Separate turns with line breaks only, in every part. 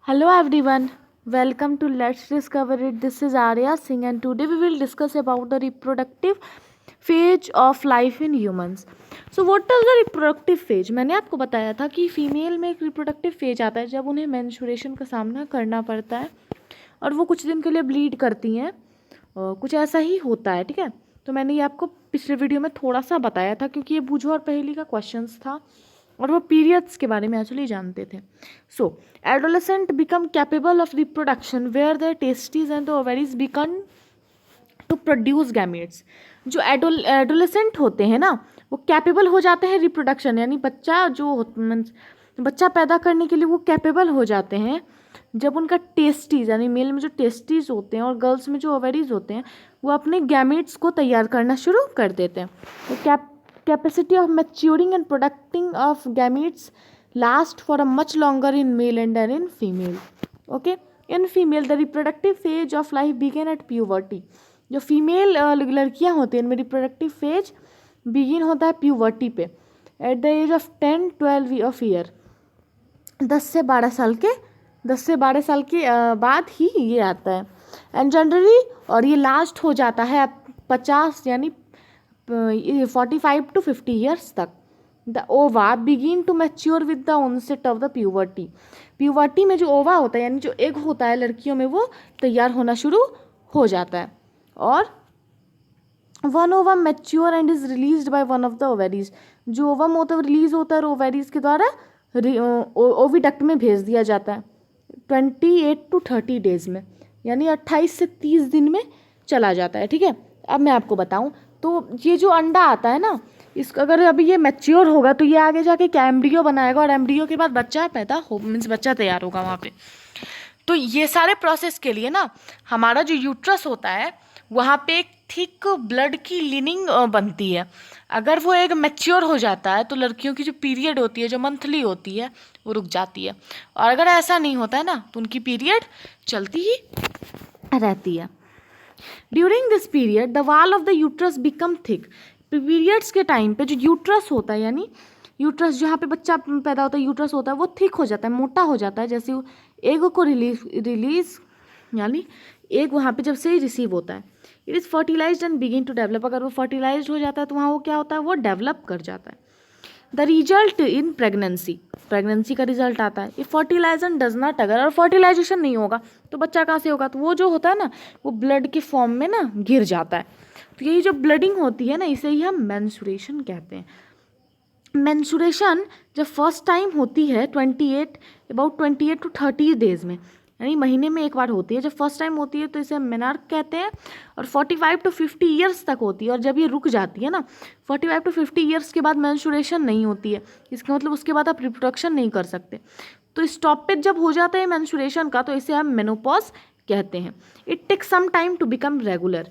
Hello everyone, welcome to Let's Discover It. This is Arya Singh and today we will discuss about the reproductive phase of life in humans. So what is the reproductive phase? मैंने आपको बताया था कि female में एक reproductive phase आता है जब उन्हें मेंस्ट्रुएशन का सामना करना पड़ता है और वो कुछ दिन के लिए ब्लीड करती हैं। कुछ ऐसा ही होता है, ठीक है। तो मैंने ये आपको पिछले वीडियो में थोड़ा सा बताया था क्योंकि ये बूझो और पहेली का क्वेश्चंस था और वो पीरियड्स के बारे में एक्चुअली जानते थे। So adolescent become capable of reproduction where their testes and the ovaries become to produce gametes. जो एडोलेसेंट होते हैं ना वो कैपेबल हो जाते हैं रिप्रोडक्शन, यानी बच्चा पैदा करने के लिए वो कैपेबल हो जाते हैं जब उनका टेस्टीज यानी मेल में जो टेस्टीज होते हैं और गर्ल्स में जो ओवरीज होते हैं वो अपने गैमेट्स को तैयार करना शुरू कर देते हैं। तो capacity of maturing and producing of gametes last for a much longer in male and than in female. Okay, in female the reproductive phase of life begin at puberty. जो फीमेल लड़कियां होती हैं इनमें रिप्रोडक्टिव फेज बिगिन होता है puberty पे at the age of 10-12 of year. 10 से 12 साल के बाद ही ये आता है एंड जनरली और ये लास्ट हो जाता है 50 यानी 45 to 50 ईयर्स तक। The ova begin to mature with the onset of the puberty. Puberty में जो ओवा होता है यानी जो एग होता है लड़कियों में वो तैयार होना शुरू हो जाता है और one ovum mature and is released by one of the ovaries. जो ओवम होता है रिलीज होता है ओवेरीज के द्वारा ओविडक्ट में भेज दिया जाता है 28 to 30 डेज में, यानी 28 से 30 दिन में चला जाता है, ठीक है। अब मैं आपको बताऊं तो ये जो अंडा आता है ना इसका अगर अभी ये मैच्योर होगा तो ये आगे जाके एक एम्ब्रियो बनाएगा और एम्ब्रियो के बाद बच्चा पैदा हो मीन्स बच्चा तैयार होगा वहाँ पे। तो ये सारे प्रोसेस के लिए ना हमारा जो यूट्रस होता है वहाँ पे एक थिक ब्लड की लिनिंग बनती है। अगर वो एक मैच्योर हो जाता है तो लड़कियों की जो पीरियड होती है जो मंथली होती है वो रुक जाती है और अगर ऐसा नहीं होता है ना तो उनकी पीरियड चलती ही रहती है। During this period the wall of the uterus become thick. Periods के टाइम पे जो यूट्रस होता है यानी यूट्रस जहाँ पे बच्चा पैदा होता है यूट्रस होता है वो थिक हो जाता है, मोटा हो जाता है। जैसे एग को रिलीज यानी एग वहाँ पे जब से रिसीव होता है it is fertilised and begin to develop. अगर वो फर्टिलाइज्ड हो जाता है तो वहाँ वो क्या होता है वो डेवलप कर जाता है। द रिजल्ट इन प्रेगनेंसी का रिजल्ट आता है। इफ फर्टिलाइजेशन डज नॉट, अगर और फर्टिलाइजेशन नहीं होगा तो बच्चा कहाँ से होगा, तो वो जो होता है ना वो ब्लड के फॉर्म में ना गिर जाता है। तो यही जो ब्लडिंग होती है ना इसे ही हम मेंस्ट्रुएशन कहते हैं। मेंस्ट्रुएशन जब फर्स्ट टाइम होती है 28 to 30 डेज में, यानी महीने में एक बार होती है। जब फर्स्ट टाइम होती है तो इसे हम मेनार्क कहते हैं और 45 to 50 ईयर्स तक होती है। और जब ये रुक जाती है ना 45 to 50 ईयर्स के बाद मेंस्ट्रुएशन नहीं होती है, इसका मतलब उसके बाद आप रिप्रोडक्शन नहीं कर सकते। तो स्टॉपेज जब हो जाता है मेंस्ट्रुएशन का तो इसे हम मेनोपॉज कहते हैं। It take some time to become regular,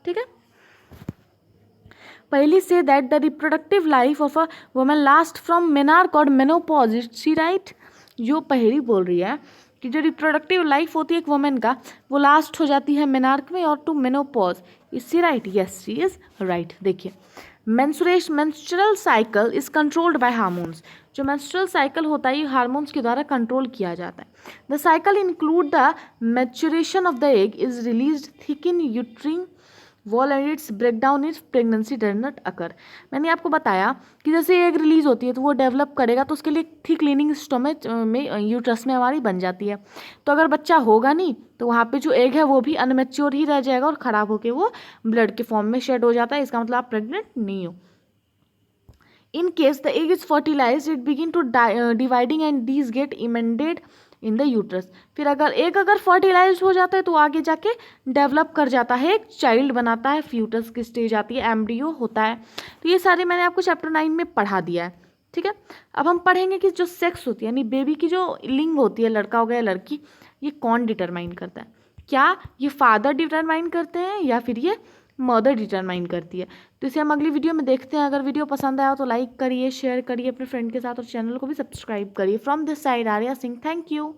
ठीक है। पहली से that the reproductive life of a woman last from menarche और मेनोपॉज, इज शी राइट। जो पहली बोल रही है कि जो रिप्रोडक्टिव लाइफ होती है एक वुमेन का वो लास्ट हो जाती है मेनार्क में और to menopause, is she right. Yes she is right. देखिए menstrual cycle is controlled by hormones. जो मेंस्ट्रुअल साइकिल होता है ये हार्मोन्स के द्वारा कंट्रोल किया जाता है। The cycle include the maturation of the egg is released thick in uterine wall and its break down is pregnancy does not occur. मैंने आपको बताया कि जैसे एग रिलीज होती है तो वो डेवलप करेगा तो उसके लिए थिक लिनिंग स्टोमेच में यूट्रस में हमारी बन जाती है। तो अगर बच्चा होगा नहीं तो वहाँ पे जो एग है वो भी अनमेच्योर ही रह जाएगा और ख़राब होकर वो ब्लड के फॉर्म में शेड हो जाता है। इसका मतलब आप प्रेग्नेंट नहीं हो। In case the egg is fertilize it begin to dividing and these get embedded in the uterus. फिर अगर फर्टिलाइज हो जाता है तो आगे जाके डेवलप कर जाता है, एक चाइल्ड बनाता है, फ्यूटस की स्टेज आती है, एम्ब्रियो होता है। तो ये सारे मैंने आपको चैप्टर 9 में पढ़ा दिया है, ठीक है। अब हम पढ़ेंगे कि जो सेक्स होती है यानी बेबी की जो लिंग होती है लड़का हो गया लड़की, ये कौन डिटरमाइन करता है। क्या ये फादर डिटरमाइन करते हैं या फिर ये मदर डिटरमाइन करती है। तो इसे हम अगली वीडियो में देखते हैं। अगर वीडियो पसंद आया तो लाइक करिए, शेयर करिए अपने फ्रेंड के साथ और चैनल को भी सब्सक्राइब करिए। From this side Arya Singh, thank you.